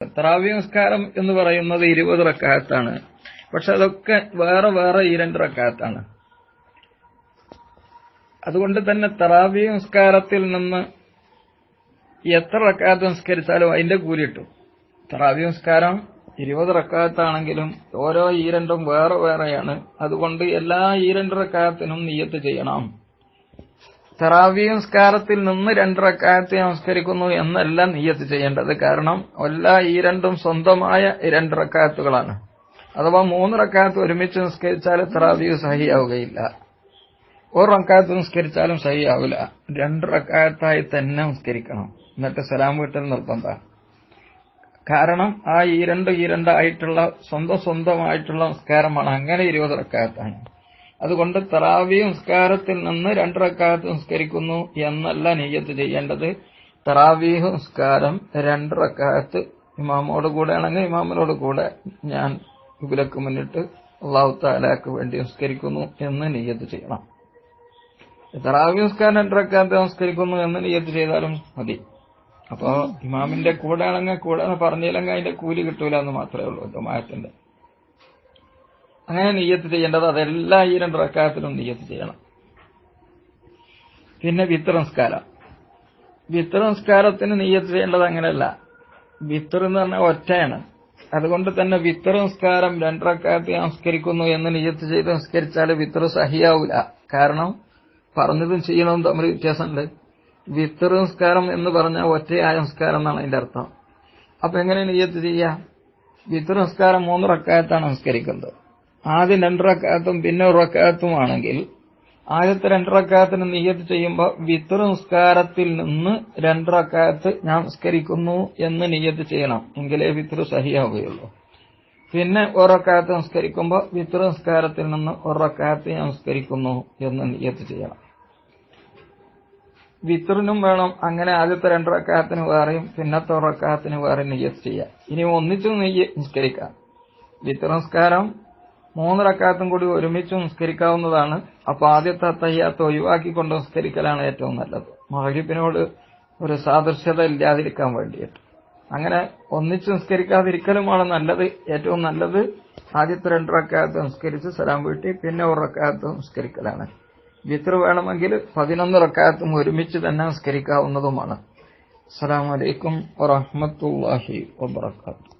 തറാവീഹ് നിസ്കാരം എന്ന് പറയുന്നത് 20 റക്അത്താണ്. പക്ഷെ അതൊക്കെ വേറെ വേറെ ഈ 2 റക്അത്താണ്. അതുകൊണ്ട് തന്നെ തറാവീഹ് നിസ്കാരത്തിൽ നിന്ന് എത്ര റക്അത്ത് നിസ്കരിച്ചാലും അതിന്റെ കൂലി കിട്ടും. തറാവീഹ് നിസ്കാരം 20 റക്അത്താണെങ്കിലും ഓരോ ഈ 2ഉം വേറെ വേറെയാണ്. അതുകൊണ്ട് എല്ലാ ഈ 2 റക്അത്തിനും നിയ്യത്ത് ചെയ്യണം. തറാവീഹ് നിസ്കാരത്തിൽ നിന്ന് 2 റക്അത്ത് നമസ്കരിക്കുന്നു എന്നല്ല നിയ്യത്ത് ചെയ്യേണ്ടത്. കാരണം എല്ലാ ഈ 2ഉം സ്വന്തമായ 2 റക്അത്തുകളാണ്. അഥവാ 3 റക്അത്ത് ഒരുമിച്ച് നിസ്കരിച്ചാൽ തറാവീഹ് സഹിയാവുകയില്ല. ഒരു റക്അത്ത് നിസ്കരിച്ചാലും സഹിയാവില്ല. 2 റക്അത്തായി തന്നെ നിസ്കരിക്കണം. എന്നിട്ട് സലാം വീട്ടൽ നിർബന്ധമാണ്. കാരണം ആ ഈ 2 ആയിട്ടുള്ള സ്വന്തമായിട്ടുള്ള നിസ്കാരമാണ്. അങ്ങനെ 20 റക്അത്താണ്. അതുകൊണ്ട് തറാവീഹ് നിസ്കാരത്തിൽ നിന്ന് 2 റക്അത്ത് നിസ്കരിക്കുന്നു എന്നല്ല നിയ്യത്ത് ചെയ്യേണ്ടത്. തറാവീഹ് നിസ്കാരം 2 റക്അത്ത് ഇമാമോട് കൂടെ ആണെങ്കിൽ ഇമാമിനോട് കൂടെ ഞാൻ ഖിബ്ലക്ക് മുന്നിട്ട് അല്ലാഹു തആലക്ക് വേണ്ടി നിസ്കരിക്കുന്നു എന്ന് നിയ്യത്ത് ചെയ്യണം. തറാവീഹ് നിസ്കാരം 2 റക്അത്ത് നിസ്കരിക്കുന്നു എന്ന് നിയ്യത്ത് ചെയ്താലും മതി. അപ്പോ ഇമാമിന്റെ കൂടെ ആണെങ്കിൽ കൂടെ പറഞ്ഞില്ലെങ്കിൽ അതിന്റെ കൂലി കിട്ടൂല എന്ന് മാത്രമേ ഉള്ളൂ ജമാഅത്തിന്റെ. അങ്ങനെ നിയ്യത്ത് ചെയ്യേണ്ടത് അതെല്ലാ ഈ 2 റക്അത്തിലും നിയ്യത്ത് ചെയ്യണം. പിന്നെ വിത്ർ നിസ്കാരം. വിത്ർ നിസ്കാരത്തിന് നിയ്യത്ത് ചെയ്യേണ്ടത് അങ്ങനെയല്ല. വിത്ർ എന്ന് പറഞ്ഞാൽ ഒറ്റയാണ്. അതുകൊണ്ട് തന്നെ വിത്ർ നിസ്കാരം 2 റക്അത്ത് നമസ്കരിക്കുന്നു എന്ന് നിയ്യത്ത് ചെയ്ത് നിസ്കരിച്ചാൽ വിത്ർ സഹിയാവൂല. കാരണം പറഞ്ഞതും ചെയ്യണതും തമ്മിൽ വ്യത്യാസമുണ്ട്. വിത്ർ നിസ്കാരം എന്ന് പറഞ്ഞാൽ ഒറ്റയായ നിസ്കാരം എന്നാണ് അതിന്റെ അർത്ഥം. അപ്പൊ എങ്ങനെ നിയ്യത്ത് ചെയ്യാം? വിത്ർ നിസ്കാരം 3 റക്അത്താണ് നമസ്കരിക്കുന്നത്. ആദ്യം 2 റക്അത്തും പിന്നെ 1 റക്അത്തും ആണെങ്കിൽ ആദ്യത്തെ 2 റക്അത്തിന് നിയ്യത്ത് ചെയ്യുമ്പോൾ വിത്ർ നിസ്കാരത്തിൽ നിന്ന് 2 റക്അത്ത് ഞാൻ നിസ്കരിക്കുന്നു എന്ന് നിയ്യത്ത് ചെയ്യണം. എങ്കിലേ വിത്ർ സഹിയാവുകയുള്ളൂ. പിന്നെ 1 റക്അത്ത് നിസ്കരിക്കുമ്പോൾ വിത്ർ നിസ്കാരത്തിൽ നിന്ന് 1 റക്അത്ത് ഞാൻ നിസ്കരിക്കുന്നു എന്ന് നിയ്യത്ത് ചെയ്യണം. വിത്റിനും വേണം അങ്ങനെ ആദ്യത്തെ 2 റക്അത്തിന് വേറെയും പിന്നത്തെ 1 റക്അത്തിന് വേറെ നിയ്യത്ത് ചെയ്യാം. ഇനി ഒന്നിച്ചും നിസ്കരിക്കാം. വിത്ർ നിസ്കാരം 3 റക്അത്തും കൂടി ഒരുമിച്ച് നിസ്കരിക്കാവുന്നതാണ്. അപ്പൊ ആദ്യത്തെ തഹിയ്യാത്ത് ഒഴിവാക്കിക്കൊണ്ട് നിസ്കരിക്കലാണ് ഏറ്റവും നല്ലത്. മഗ്രിബിനോട് ഒരു സാദൃശ്യത ഇല്ലാതിരിക്കാൻ വേണ്ടിയിട്ട്. അങ്ങനെ ഒന്നിച്ച് നിസ്കരിക്കാതിരിക്കലുമാണ് നല്ലത്. ഏറ്റവും നല്ലത് ആദ്യത്തെ 2 റക്അത്ത് നിസ്കരിച്ച് സലാം വീട്ടി പിന്നെ 1 റക്അത്ത് നിസ്കരിക്കലാണ്. വിത്ർ വേണമെങ്കിൽ 11 റക്അത്തും ഒരുമിച്ച് തന്നെ നിസ്കരിക്കാവുന്നതുമാണ്. അസ്സലാമു അലൈക്കും വറഹ്മത്തുള്ളാഹി വബറകാതുഹു.